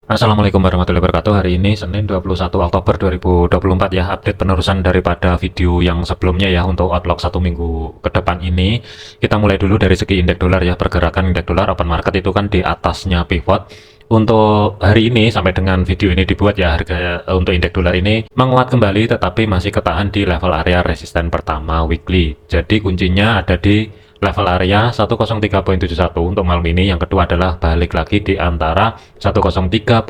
Assalamualaikum warahmatullahi wabarakatuh. Hari ini Senin 21 Oktober 2024 ya, update penerusan daripada video yang sebelumnya ya untuk outlook satu minggu ke depan ini. Kita mulai dulu dari segi indeks dolar ya. Pergerakan indeks dolar open market itu kan di atasnya pivot. Untuk hari ini sampai dengan video ini dibuat ya, harga untuk indeks dolar ini menguat kembali tetapi masih ketahan di level area resisten pertama weekly. Jadi kuncinya ada di level area 103.71 untuk malam ini. Yang kedua adalah balik lagi di antara 103.51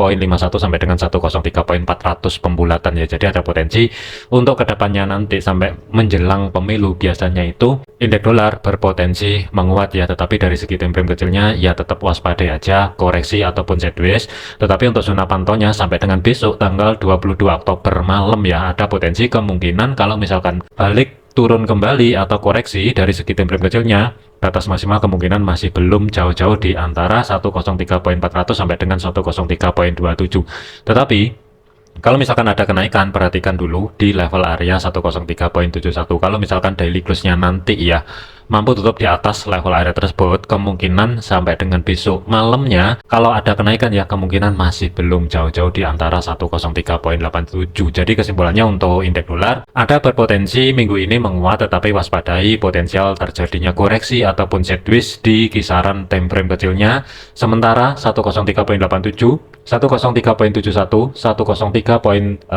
sampai dengan 103.400 pembulatan ya. Jadi ada potensi untuk kedepannya nanti sampai menjelang pemilu biasanya itu indeks dolar berpotensi menguat ya. Tetapi dari segi time frame kecilnya ya tetap waspadai aja koreksi ataupun sideways. Tetapi untuk zona pantaunya sampai dengan besok tanggal 22 Oktober malam ya, ada potensi kemungkinan kalau misalkan balik turun kembali atau koreksi dari segi time frame kecilnya, batas maksimal kemungkinan masih belum jauh-jauh di antara 103.400 sampai dengan 103.27. Tetapi kalau misalkan ada kenaikan, perhatikan dulu di level area 103.71. Kalau misalkan daily close-nya nanti ya mampu tutup di atas level area tersebut, kemungkinan sampai dengan besok malamnya kalau ada kenaikan ya kemungkinan masih belum jauh-jauh di antara 103.87. Jadi kesimpulannya untuk indeks dolar ada berpotensi minggu ini menguat, tetapi waspadai potensial terjadinya koreksi ataupun sideways di kisaran time frame kecilnya. Sementara 103.87, 103.71, 103.51,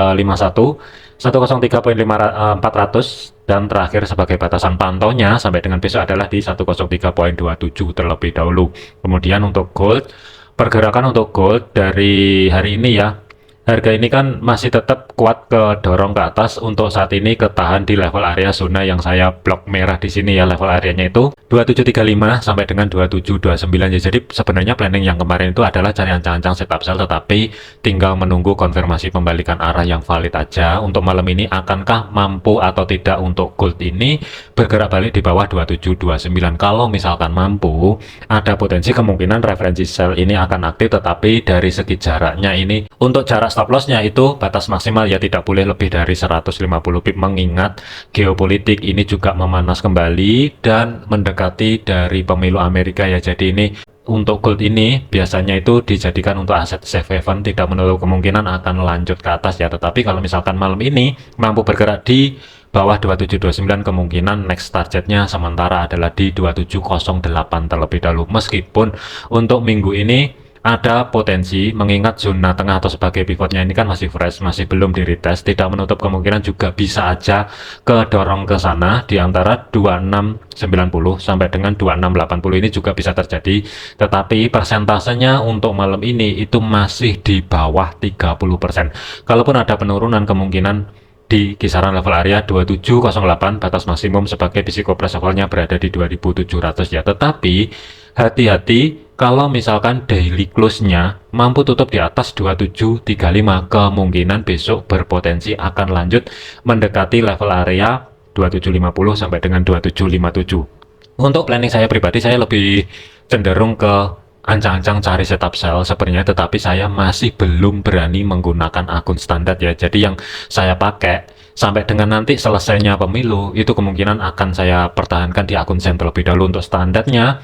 103.400 dan terakhir sebagai batasan pantaunya sampai dengan besok adalah di 103.27 terlebih dahulu. Kemudian untuk gold, pergerakan untuk gold dari hari ini ya, harga ini kan masih tetap kuat ke dorong ke atas. Untuk saat ini ketahan di level area zona yang saya blok merah di sini ya, level areanya itu 2735 sampai dengan 2729 ya. Jadi sebenarnya planning yang kemarin itu adalah cari ancang-ancang setup sell, tetapi tinggal menunggu konfirmasi pembalikan arah yang valid aja. Untuk malam ini akankah mampu atau tidak untuk gold ini bergerak balik di bawah 2729? Kalau misalkan mampu, ada potensi kemungkinan referensi sell ini akan aktif, tetapi dari segi jaraknya ini untuk jarak stop lossnya itu batas maksimal ya tidak boleh lebih dari 150 pip, mengingat geopolitik ini juga memanas kembali dan mendekati dari pemilu Amerika ya. Jadi ini untuk gold ini biasanya itu dijadikan untuk aset safe haven, tidak menutup kemungkinan akan lanjut ke atas ya. Tetapi kalau misalkan malam ini mampu bergerak di bawah 2729, kemungkinan next targetnya sementara adalah di 2708 terlebih dahulu. Meskipun untuk minggu ini ada potensi, mengingat zona tengah atau sebagai pivotnya ini kan masih fresh, masih belum di retest, tidak menutup kemungkinan juga bisa aja kedorong ke sana di antara 2690 sampai dengan 2680 ini juga bisa terjadi. Tetapi persentasenya untuk malam ini itu masih di bawah 30%. Kalaupun ada penurunan kemungkinan di kisaran level area 2708, batas maksimum sebagai psikopress levelnya berada di 2700 ya. Tetapi hati-hati kalau misalkan daily close-nya mampu tutup di atas 2735, kemungkinan besok berpotensi akan lanjut mendekati level area 2750 sampai dengan 2757. Untuk planning saya pribadi, saya lebih cenderung ke ancang-ancang cari setup sell sebenarnya, tetapi saya masih belum berani menggunakan akun standar ya. Jadi yang saya pakai sampai dengan nanti selesainya pemilu itu kemungkinan akan saya pertahankan di akun sen terlebih dahulu. Untuk standarnya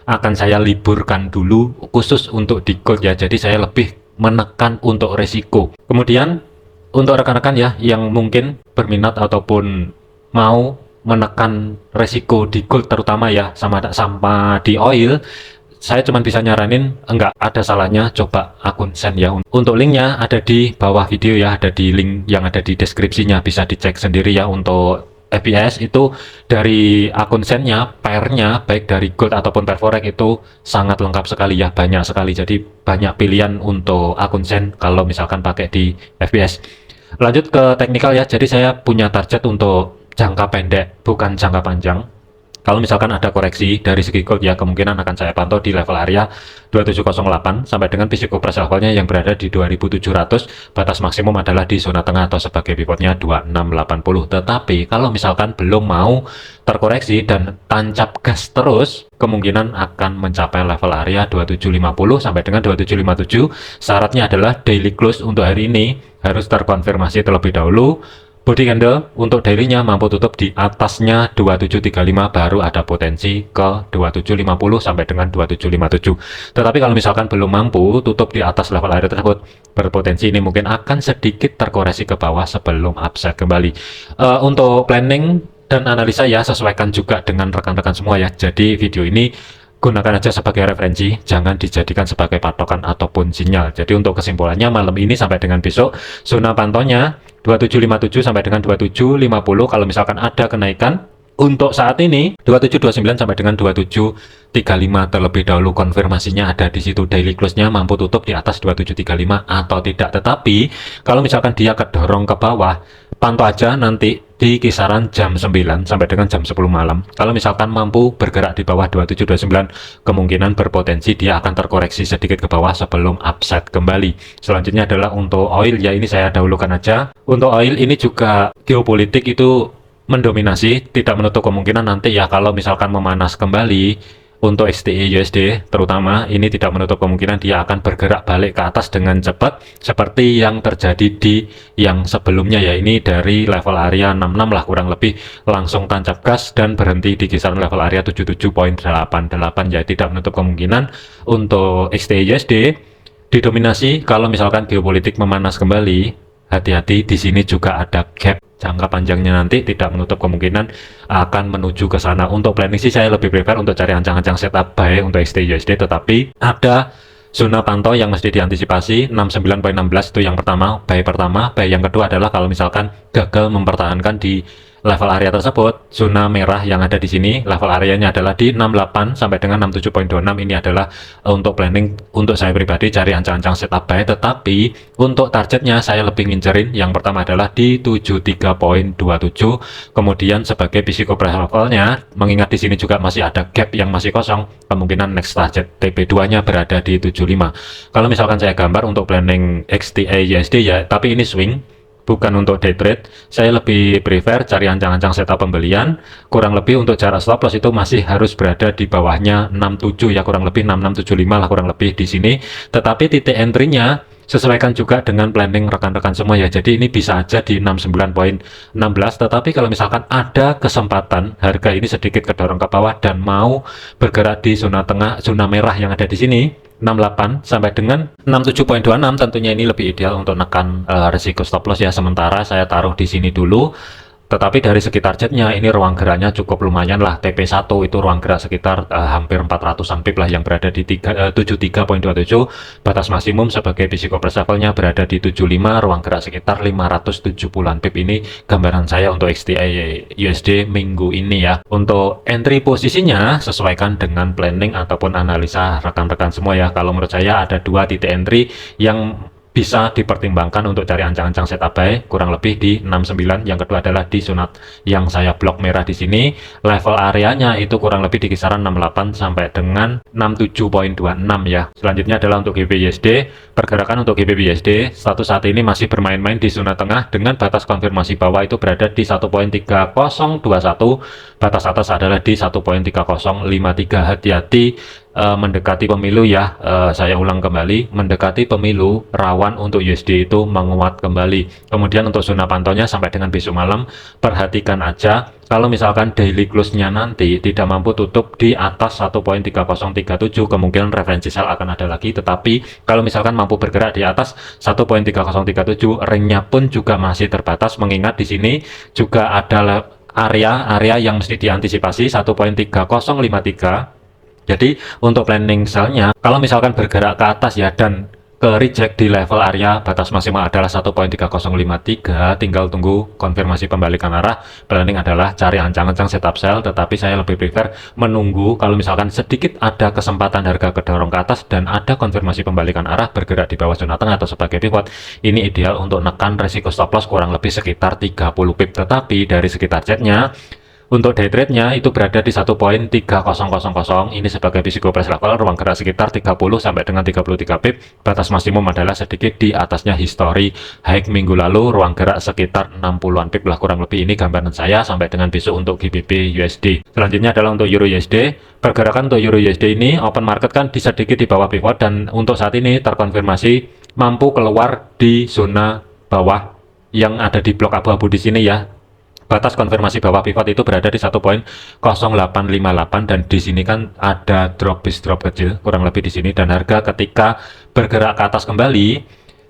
akan saya liburkan dulu khusus untuk di gold ya. Jadi saya lebih menekan untuk resiko. Kemudian untuk rekan-rekan ya yang mungkin berminat ataupun mau menekan resiko di gold terutama ya sama di oil, saya cuma bisa nyaranin enggak ada salahnya coba akun sen ya. Untuk linknya ada di bawah video ya, ada di link yang ada di deskripsinya, bisa dicek sendiri ya. Untuk FPS itu dari akun sennya, pairnya baik dari gold ataupun pair forex itu sangat lengkap sekali ya, banyak sekali. Jadi banyak pilihan untuk akun sen kalau misalkan pakai di FPS. Lanjut ke teknikal ya. Jadi saya punya target untuk jangka pendek bukan jangka panjang. Kalau misalkan ada koreksi dari segi gold ya, kemungkinan akan saya pantau di level area 2708 sampai dengan psikopress levelnya yang berada di 2700. Batas maksimum adalah di zona tengah atau sebagai pivotnya 2680. Tetapi kalau misalkan belum mau terkoreksi dan tancap gas terus, kemungkinan akan mencapai level area 2750 sampai dengan 2757. Syaratnya adalah daily close untuk hari ini harus terkonfirmasi terlebih dahulu body candle untuk daily-nya mampu tutup di atasnya 2735, baru ada potensi ke 2750 sampai dengan 2757. Tetapi kalau misalkan belum mampu tutup di atas level area tersebut, berpotensi ini mungkin akan sedikit terkoreksi ke bawah sebelum upside kembali. Untuk planning dan analisa ya sesuaikan juga dengan rekan-rekan semua ya. Jadi video ini gunakan aja sebagai referensi, jangan dijadikan sebagai patokan ataupun sinyal. Jadi untuk kesimpulannya malam ini sampai dengan besok, zona pantaunya 2757 sampai dengan 2750. Kalau misalkan ada kenaikan, untuk saat ini 2729 sampai dengan 2735 terlebih dahulu konfirmasinya ada di situ. Daily close-nya mampu tutup di atas 2735 atau tidak. Tetapi kalau misalkan dia kedorong ke bawah, pantau aja nanti di kisaran jam 9 sampai dengan jam 10 malam. Kalau misalkan mampu bergerak di bawah 2729, kemungkinan berpotensi dia akan terkoreksi sedikit ke bawah sebelum upside kembali. Selanjutnya adalah untuk oil, ya ini saya dahulukan aja. Untuk oil ini juga geopolitik itu mendominasi, tidak menutup kemungkinan nanti ya kalau misalkan memanas kembali untuk XTE USD terutama, ini tidak menutup kemungkinan dia akan bergerak balik ke atas dengan cepat seperti yang terjadi di yang sebelumnya ya. Ini dari level area 66 lah kurang lebih, langsung tancap gas dan berhenti di kisaran level area 77.88 ya. Tidak menutup kemungkinan untuk XTE USD didominasi kalau misalkan geopolitik memanas kembali. Hati-hati, di sini juga ada gap jangka panjangnya, nanti tidak menutup kemungkinan akan menuju ke sana. Untuk planning sih saya lebih prefer untuk cari ancang-ancang setup buy untuk XTE USD, tetapi ada zona pantau yang mesti diantisipasi. 69.16 itu yang pertama, buy yang kedua adalah kalau misalkan gagal mempertahankan di level area tersebut, zona merah yang ada di sini, level areanya adalah di 68 sampai dengan 67.26. Ini adalah untuk planning untuk saya pribadi cari ancang-ancang setup buy, tetapi untuk targetnya saya lebih ngincerin yang pertama adalah di 73.27. Kemudian sebagai physical price levelnya, mengingat di sini juga masih ada gap yang masih kosong, kemungkinan next target TP2-nya berada di 75. Kalau misalkan saya gambar untuk planning XTE USD ya, tapi ini swing, bukan untuk day trade, saya lebih prefer cari ancang-ancang setup pembelian. Kurang lebih untuk jarak stop loss itu masih harus berada di bawahnya 67 ya, kurang lebih 6675 lah kurang lebih di sini. Tetapi titik entry-nya sesuaikan juga dengan planning rekan-rekan semua ya. Jadi ini bisa aja di 69.16, tetapi kalau misalkan ada kesempatan harga ini sedikit kedorong ke bawah dan mau bergerak di zona tengah, zona merah yang ada di sini 68 sampai dengan 67.26, tentunya ini lebih ideal untuk menekan risiko stop loss ya. Sementara saya taruh di sini dulu. Tetapi dari segi targetnya ini ruang geraknya cukup lumayan lah. TP1 itu ruang gerak sekitar hampir 400-an pip lah yang berada di 73.27. Batas maksimum sebagai physical price levelnya berada di 75, ruang gerak sekitar 570-an pip. Ini gambaran saya untuk XTE USD minggu ini ya. Untuk entry posisinya sesuaikan dengan planning ataupun analisa rekan-rekan semua ya. Kalau menurut saya ada dua titik entry yang bisa dipertimbangkan untuk cari ancang-ancang setup buy, kurang lebih di 69. Yang kedua adalah di zona yang saya blok merah di sini, level areanya itu kurang lebih di kisaran 68 sampai dengan 67.26 ya. Selanjutnya adalah untuk GBP/USD. Pergerakan untuk GBP/USD status saat ini masih bermain-main di zona tengah dengan batas konfirmasi bawah itu berada di 1.3021, batas atas adalah di 1.3053. Hati-hati mendekati pemilu ya. Saya ulang kembali, mendekati pemilu rawan untuk USD itu menguat kembali. Kemudian untuk zona pantaunya sampai dengan besok malam, perhatikan aja kalau misalkan daily close-nya nanti tidak mampu tutup di atas 1.3037, kemungkinan referensi sell akan ada lagi. Tetapi kalau misalkan mampu bergerak di atas 1.3037, ring-nya pun juga masih terbatas, mengingat di sini juga ada area yang mesti diantisipasi 1.3053. Jadi untuk planning sell-nya, kalau misalkan bergerak ke atas ya dan ke reject di level area batas maksimal adalah 1.3053, tinggal tunggu konfirmasi pembalikan arah. Planning adalah cari ancang-ancang setup sell, tetapi saya lebih prefer menunggu kalau misalkan sedikit ada kesempatan harga kedorong ke atas dan ada konfirmasi pembalikan arah bergerak di bawah zona tengah atau sebagai pivot. Ini ideal untuk menekan resiko stop loss kurang lebih sekitar 30 pip. Tetapi dari segi targetnya, untuk day trade-nya itu berada di 1.3000. Ini sebagai physical price level, ruang gerak sekitar 30 sampai dengan 33 pip. Batas maksimum adalah sedikit di atasnya history high minggu lalu, ruang gerak sekitar 60-an pip lah kurang lebih. Ini gambaran saya sampai dengan besok untuk GBP USD. Selanjutnya adalah untuk Euro USD. Pergerakan untuk Euro USD ini open market kan di sedikit di bawah pivot dan untuk saat ini terkonfirmasi mampu keluar di zona bawah yang ada di blok abu-abu di sini ya. Batas konfirmasi bawah pivot itu berada di 1.0858 dan di sini kan ada drop kecil kurang lebih di sini, dan harga ketika bergerak ke atas kembali,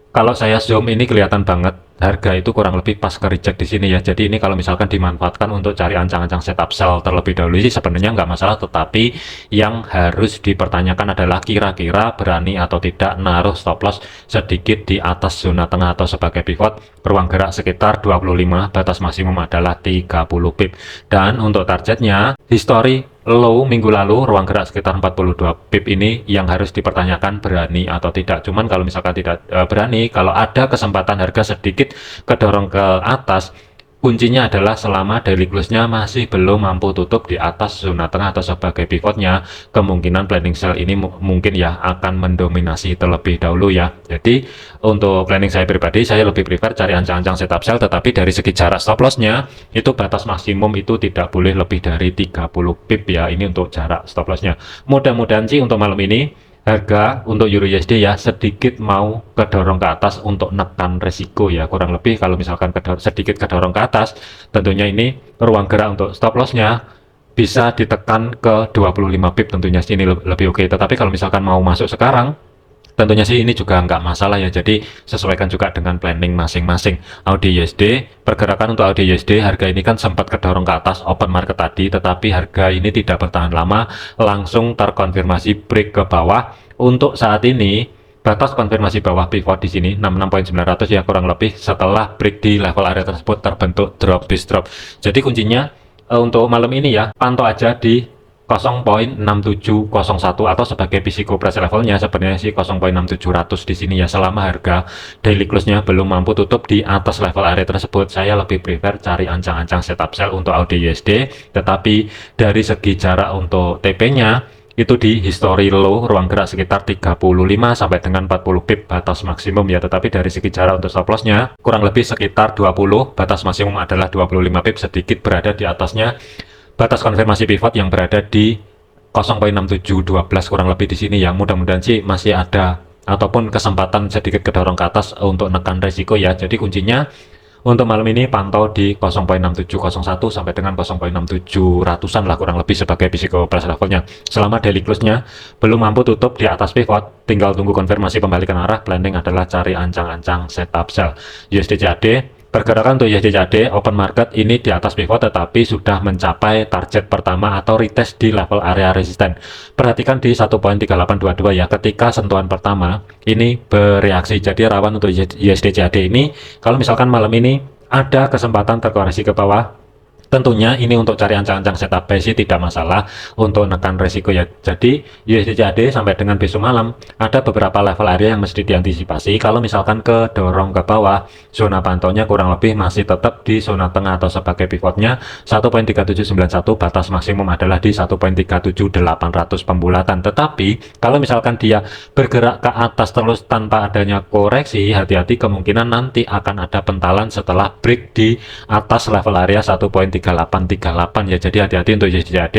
kalau saya zoom ini kelihatan banget harga itu kurang lebih pas ke reject di sini ya. Jadi ini kalau misalkan dimanfaatkan untuk cari ancang-ancang setup sell terlebih dahulu sih sebenarnya nggak masalah, tetapi yang harus dipertanyakan adalah kira-kira berani atau tidak naruh stop loss sedikit di atas zona tengah atau sebagai pivot. Ruang gerak sekitar 25, batas maksimum adalah 30 pip, dan untuk targetnya history low minggu lalu ruang gerak sekitar 42 pip ini yang harus dipertanyakan berani atau tidak. Cuman kalau misalkan tidak berani, kalau ada kesempatan harga sedikit kedorong ke atas, kuncinya adalah selama daily close-nya masih belum mampu tutup di atas zona tengah atau sebagai pivotnya, kemungkinan planning sell ini mungkin ya akan mendominasi terlebih dahulu ya. Jadi untuk planning saya pribadi, saya lebih prefer cari ancang-ancang setup sell, tetapi dari segi jarak stop loss-nya itu batas maksimum itu tidak boleh lebih dari 30 pip ya, ini untuk jarak stop loss-nya. Mudah-mudahan sih untuk malam ini harga untuk Euro USD ya sedikit mau kedorong ke atas untuk nekan resiko ya, kurang lebih kalau misalkan sedikit kedorong ke atas, tentunya ini ruang gerak untuk stop loss-nya bisa ditekan ke 25 pip, tentunya sini lebih oke. Tetapi kalau misalkan mau masuk sekarang, tentunya sih ini juga nggak masalah ya, jadi sesuaikan juga dengan planning masing-masing. AUD USD, pergerakan untuk AUD USD, harga ini kan sempat kedorong ke atas open market tadi, tetapi harga ini tidak bertahan lama, langsung terkonfirmasi break ke bawah. Untuk saat ini batas konfirmasi bawah pivot di sini 66.900 ya kurang lebih, setelah break di level area tersebut terbentuk drop. Jadi kuncinya untuk malam ini ya pantau aja di 0.6701 atau sebagai physical price levelnya sebenarnya sih 0.6700 di sini ya. Selama harga daily close-nya belum mampu tutup di atas level area tersebut, saya lebih prefer cari ancang-ancang setup sell untuk AUD USD. Tetapi dari segi jarak untuk TP-nya itu di history low ruang gerak sekitar 35 sampai dengan 40 pip batas maksimum ya. Tetapi dari segi jarak untuk stop loss-nya kurang lebih sekitar 20, batas maksimum adalah 25 pip, sedikit berada di atasnya batas konfirmasi pivot yang berada di 0.6712 kurang lebih di sini ya. Mudah-mudahan sih masih ada ataupun kesempatan sedikit kedorong ke atas untuk nekan resiko ya. Jadi kuncinya untuk malam ini pantau di 0.6701 sampai dengan 0.6700-an lah kurang lebih sebagai physical price levelnya. Selama daily close-nya belum mampu tutup di atas pivot, tinggal tunggu konfirmasi pembalikan arah. Planning adalah cari ancang-ancang setup sell. USD CAD, pergerakan untuk USD CAD open market ini di atas pivot tetapi sudah mencapai target pertama atau retest di level area resisten. Perhatikan di 1.3822 ya, ketika sentuhan pertama ini bereaksi, jadi rawan untuk USD CAD ini kalau misalkan malam ini ada kesempatan terkoreksi ke bawah, tentunya ini untuk cari ancang-ancang setup buy sih tidak masalah untuk menekan resiko ya. Jadi USD CAD sampai dengan besok malam ada beberapa level area yang mesti diantisipasi. Kalau misalkan kedorong ke bawah, zona pantaunya kurang lebih masih tetap di zona tengah atau sebagai pivotnya 1.3791, batas maksimum adalah di 1.37800 pembulatan. Tetapi kalau misalkan dia bergerak ke atas terus tanpa adanya koreksi, hati-hati, kemungkinan nanti akan ada pentalan setelah break di atas level area 1.3838 ya. Jadi hati-hati untuk USD CAD.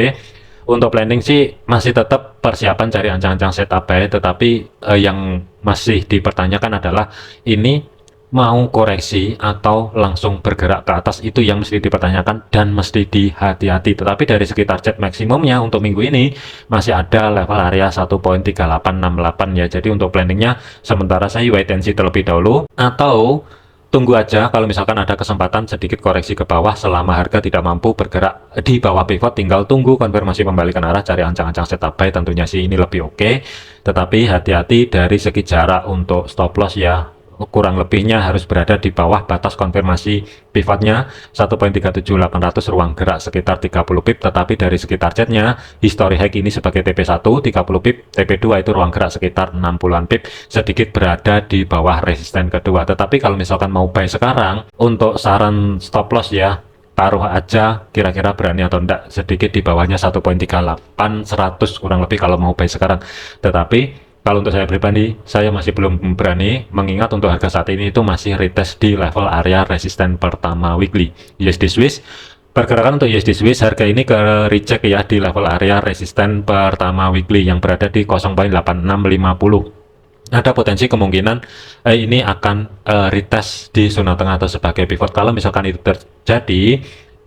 Untuk planning sih masih tetap persiapan cari ancang-ancang setup buy, tetapi yang masih dipertanyakan adalah ini mau koreksi atau langsung bergerak ke atas, itu yang mesti dipertanyakan dan mesti dihati-hati. Tetapi dari segi target maksimumnya untuk minggu ini masih ada level area 1.3868 ya. Jadi untuk planningnya sementara saya wait and see terlebih dahulu, atau tunggu aja kalau misalkan ada kesempatan sedikit koreksi ke bawah. Selama harga tidak mampu bergerak di bawah pivot, tinggal tunggu konfirmasi pembalikan arah, cari ancang-ancang setup buy, tentunya sih ini lebih oke. Tetapi hati-hati dari segi jarak untuk stop loss ya, kurang lebihnya harus berada di bawah batas konfirmasi pivotnya 1.37800, ruang gerak sekitar 30 pip. Tetapi dari segi targetnya history high ini sebagai TP1 30 pip, TP2 itu ruang gerak sekitar 60-an pip, sedikit berada di bawah resisten kedua. Tetapi kalau misalkan mau buy sekarang, untuk saran stop loss ya, taruh aja kira-kira berani atau enggak sedikit di bawahnya 1.38100 kurang lebih kalau mau buy sekarang. Tetapi kalau untuk saya pribadi, saya masih belum berani, mengingat untuk harga saat ini itu masih retest di level area resisten pertama weekly. USD Swiss, pergerakan untuk USD Swiss harga ini ke recheck ya di level area resisten pertama weekly yang berada di 0.8650. ada potensi kemungkinan ini akan retest di zona tengah atau sebagai pivot. Kalau misalkan itu terjadi,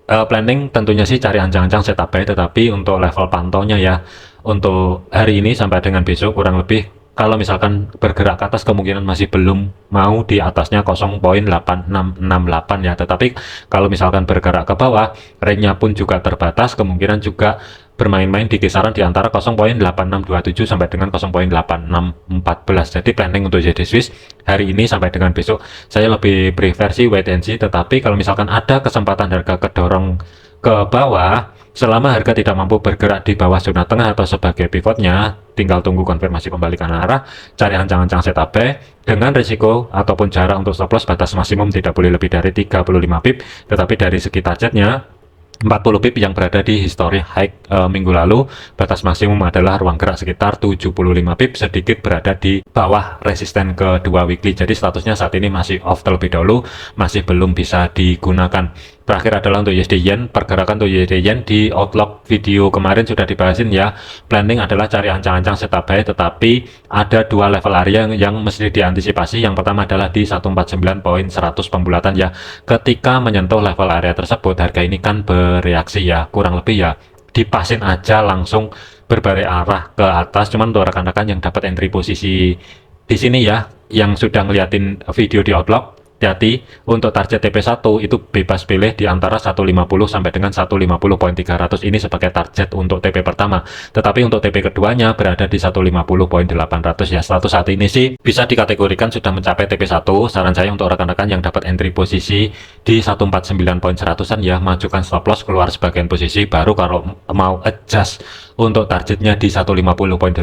planning tentunya sih cari ancang-ancang setup buy, tetapi untuk level pantaunya ya, untuk hari ini sampai dengan besok kurang lebih kalau misalkan bergerak ke atas kemungkinan masih belum mau di atasnya 0.8668 ya, tetapi kalau misalkan bergerak ke bawah, range-nya pun juga terbatas, kemungkinan juga bermain-main di kisaran di antara 0.8627 sampai dengan 0.8614. Jadi planning untuk JD Swiss hari ini sampai dengan besok saya lebih prefer sih wait and see, tetapi kalau misalkan ada kesempatan harga kedorong ke bawah, selama harga tidak mampu bergerak di bawah zona tengah atau sebagai pivotnya, tinggal tunggu konfirmasi pembalikan arah, cari ancang-ancang setup buy dengan risiko ataupun jarak untuk stop loss batas maksimum tidak boleh lebih dari 35 pip, tetapi dari segi targetnya 40 pip yang berada di history high minggu lalu, batas maksimum adalah ruang gerak sekitar 75 pip, sedikit berada di bawah resisten kedua weekly. Jadi statusnya saat ini masih off terlebih dahulu, masih belum bisa digunakan. Terakhir adalah untuk USD Yen, pergerakan untuk USD Yen di outlook video kemarin sudah dibahasin ya. Planning adalah cari ancang-ancang setup buy, tetapi ada dua level area yang mesti diantisipasi. Yang pertama adalah di 149.100 pembulatan ya. Ketika menyentuh level area tersebut, harga ini kan bereaksi ya, kurang lebih ya dipasin aja langsung berbalik arah ke atas. Cuman untuk rekan-rekan yang dapat entry posisi di sini ya, yang sudah ngeliatin video di outlook, hati-hati untuk target TP1 itu bebas pilih di antara 150 sampai dengan 150.300 ini sebagai target untuk TP pertama, tetapi untuk TP keduanya berada di 150.800 ya. Status saat ini sih bisa dikategorikan sudah mencapai TP1. Saran saya untuk rekan-rekan yang dapat entry posisi di 149.100an ya, majukan stop loss, keluar sebagian posisi, baru kalau mau adjust untuk targetnya di 150.800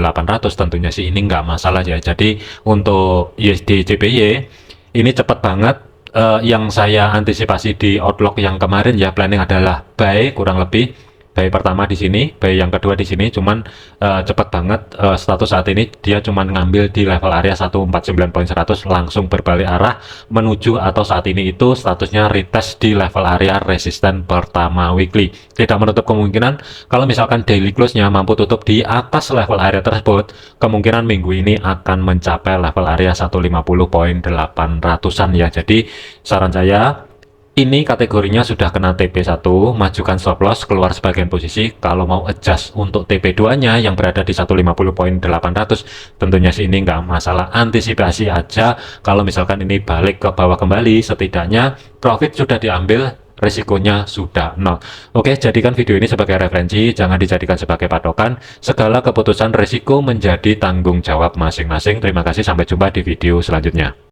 tentunya sih ini nggak masalah ya. Jadi untuk USD JPY ini cepat banget. Yang saya antisipasi di outlook yang kemarin ya, planning adalah buy, kurang lebih buy pertama di sini, buy yang kedua di sini, cuman cepat banget. Status saat ini dia cuman ngambil di level area 149.100 langsung berbalik arah menuju, atau saat ini itu statusnya retest di level area resisten pertama weekly. Tidak menutup kemungkinan kalau misalkan daily close-nya mampu tutup di atas level area tersebut, kemungkinan minggu ini akan mencapai level area 150.800an ya. Jadi saran saya, ini kategorinya sudah kena TP1, majukan stop loss, keluar sebagian posisi. Kalau mau adjust untuk TP2 nya yang berada di 150.800, tentunya sih ini nggak masalah, antisipasi aja. Kalau misalkan ini balik ke bawah kembali, setidaknya profit sudah diambil, risikonya sudah nol. Oke, jadikan video ini sebagai referensi, jangan dijadikan sebagai patokan. Segala keputusan risiko menjadi tanggung jawab masing-masing. Terima kasih, sampai jumpa di video selanjutnya.